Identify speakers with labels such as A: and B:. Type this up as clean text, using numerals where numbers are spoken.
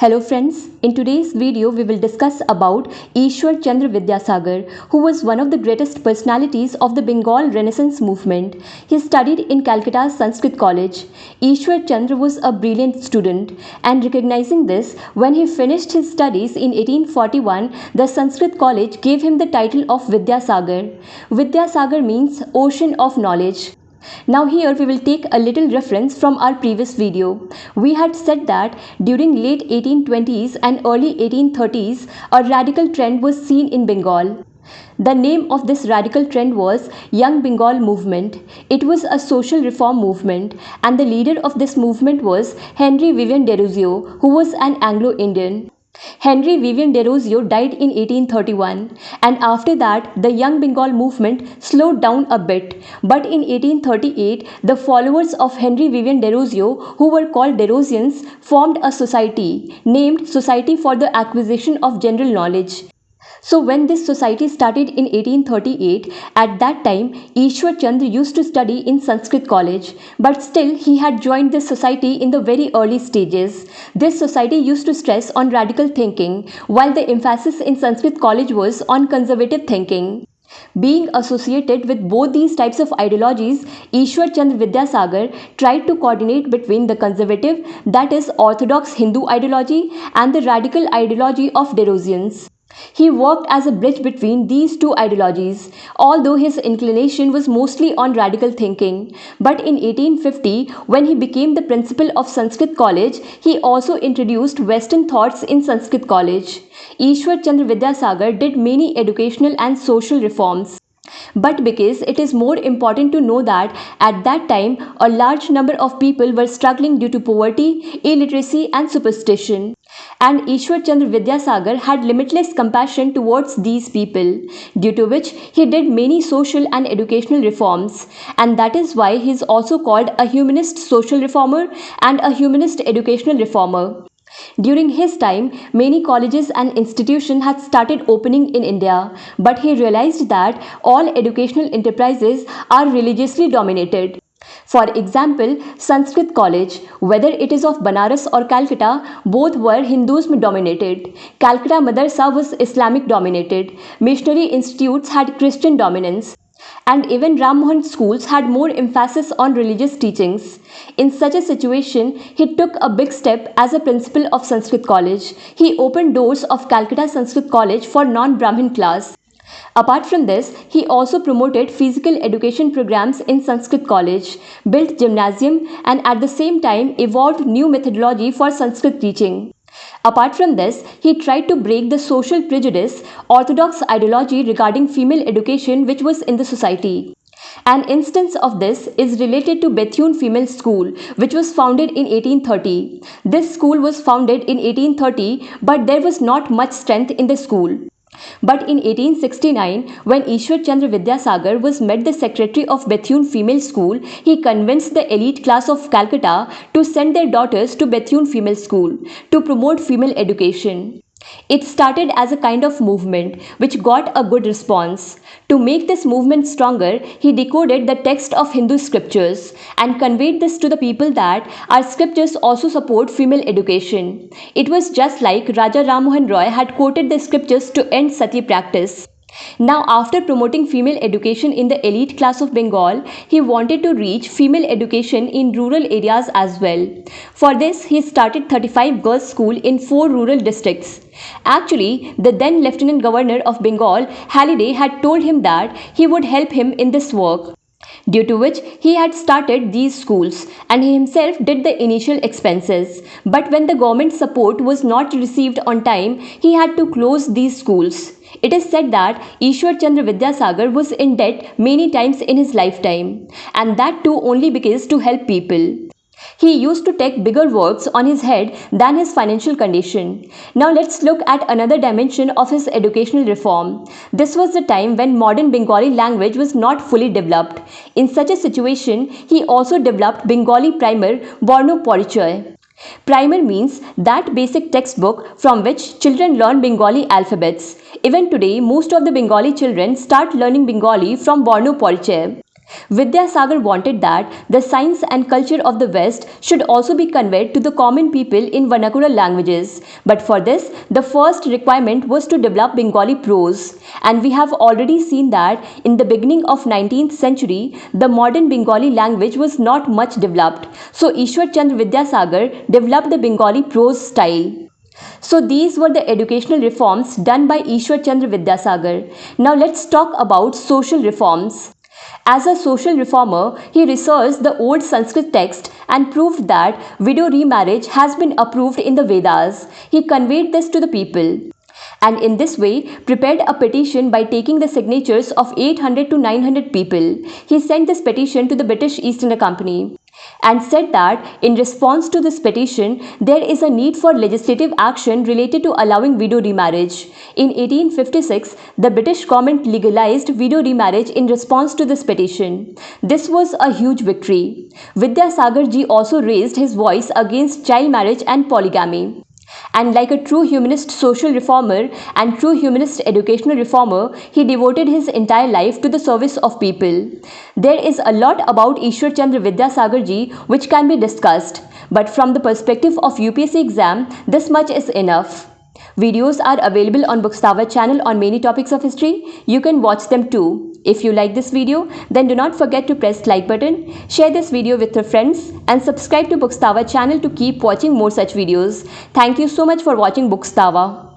A: Hello friends, in today's video we will discuss about Ishwar Chandra Vidyasagar, who was one of the greatest personalities of the Bengal Renaissance movement. He studied in Calcutta's Sanskrit College. Ishwar Chandra was a brilliant student, and recognizing this, when he finished his studies in 1841, the Sanskrit College gave him the title of Vidyasagar. Vidyasagar means ocean of knowledge. Now here we will take a little reference from our previous video. We had said that during late 1820s and early 1830s, a radical trend was seen in Bengal. The name of this radical trend was Young Bengal Movement. It was a social reform movement, and the leader of this movement was Henry Vivian Desrosiers, who was an Anglo-Indian. Henry Vivian Desrosiers died in 1831, and after that the Young Bengal movement slowed down a bit. But in 1838, the followers of Henry Vivian Desrosiers, who were called Desrosians, formed a society named Society for the Acquisition of General Knowledge. So when this society started in 1838, at that time Ishwar Chandra used to study in Sanskrit College, but still he had joined this society in the very early stages. This society used to stress on radical thinking, while the emphasis in Sanskrit College was on conservative thinking. Being associated with both these types of ideologies, Ishwar Chandra Vidyasagar tried to coordinate between the conservative, that is orthodox Hindu ideology, and the radical ideology of Desrosians. He worked as a bridge between these two ideologies, although his inclination was mostly on radical thinking. But in 1850, when he became the principal of Sanskrit College, he also introduced Western thoughts in Sanskrit College. Ishwar Chandra Vidyasagar did many educational and social reforms. But because it is more important to know that at that time a large number of people were struggling due to poverty, illiteracy and superstition. And Ishwar Chandra Vidyasagar had limitless compassion towards these people, due to which he did many social and educational reforms, and that is why he is also called a humanist social reformer and a humanist educational reformer. During his time, many colleges and institutions had started opening in India, but he realized that all educational enterprises are religiously dominated. For example, Sanskrit College, whether it is of Banaras or Calcutta, both were Hinduism dominated. Calcutta Madrasa was Islamic dominated. Missionary institutes had Christian dominance. And even Ram Mohan schools had more emphasis on religious teachings. In such a situation, he took a big step as a principal of Sanskrit College. He opened doors of Calcutta Sanskrit College for non-Brahmin class. Apart from this, he also promoted physical education programs in Sanskrit College, built gymnasium, and at the same time evolved new methodology for Sanskrit teaching. Apart from this, he tried to break the social prejudice, orthodox ideology regarding female education which was in the society. An instance of this is related to Bethune Female School, which was founded in 1830. This school was founded in 1830, but there was not much strength in the school. But in 1869, when Ishwar Chandra Vidyasagar was made the secretary of Bethune Female School, he convinced the elite class of Calcutta to send their daughters to Bethune Female School to promote female education. It started as a kind of movement which got a good response. To make this movement stronger, he decoded the text of Hindu scriptures and conveyed this to the people that our scriptures also support female education. It was just like Raja Ram Mohan Roy had quoted the scriptures to end sati practice. Now, after promoting female education in the elite class of Bengal, he wanted to reach female education in rural areas as well. For this, he started 35 girls' schools in 4 rural districts. Actually, the then Lieutenant Governor of Bengal, Halliday, had told him that he would help him in this work, due to which he had started these schools, and he himself did the initial expenses. But when the government support was not received on time, he had to close these schools. It is said that Ishwar Chandra Vidyasagar was in debt many times in his lifetime, and that too only because to help people. He used to take bigger works on his head than his financial condition. Now let's look at another dimension of his educational reform. This was the time when modern Bengali language was not fully developed. In such a situation, he also developed Bengali primer Borno Porichoy. Primer means that basic textbook from which children learn Bengali alphabets. Even today, most of the Bengali children start learning Bengali from Borno Porichoy. Vidyasagar wanted that the science and culture of the West should also be conveyed to the common people in vernacular languages. But for this, the first requirement was to develop Bengali prose. And we have already seen that in the beginning of 19th century, the modern Bengali language was not much developed. So Ishwar Chandra Vidyasagar developed the Bengali prose style. So these were the educational reforms done by Ishwar Chandra Vidyasagar. Now let's talk about social reforms. As a social reformer, he researched the old Sanskrit text and proved that widow remarriage has been approved in the Vedas. He conveyed this to the people, and in this way prepared a petition by taking the signatures of 800 to 900 people. He sent this petition to the British East India Company and said that in response to this petition, there is a need for legislative action related to allowing widow remarriage. In 1856, the British government legalized widow remarriage in response to this petition. This was a huge victory. Vidyasagar ji also raised his voice against child marriage and polygamy. And like a true humanist social reformer and true humanist educational reformer, he devoted his entire life to the service of people. There is a lot about Ishwar Chandra Vidyasagar ji which can be discussed, but from the perspective of UPSC exam, this much is enough. Videos are available on Bookstava channel on many topics of history. You can watch them too. If you like this video, then do not forget to press like button, share this video with your friends and subscribe to Bookstava channel to keep watching more such videos. Thank you so much for watching Bookstava.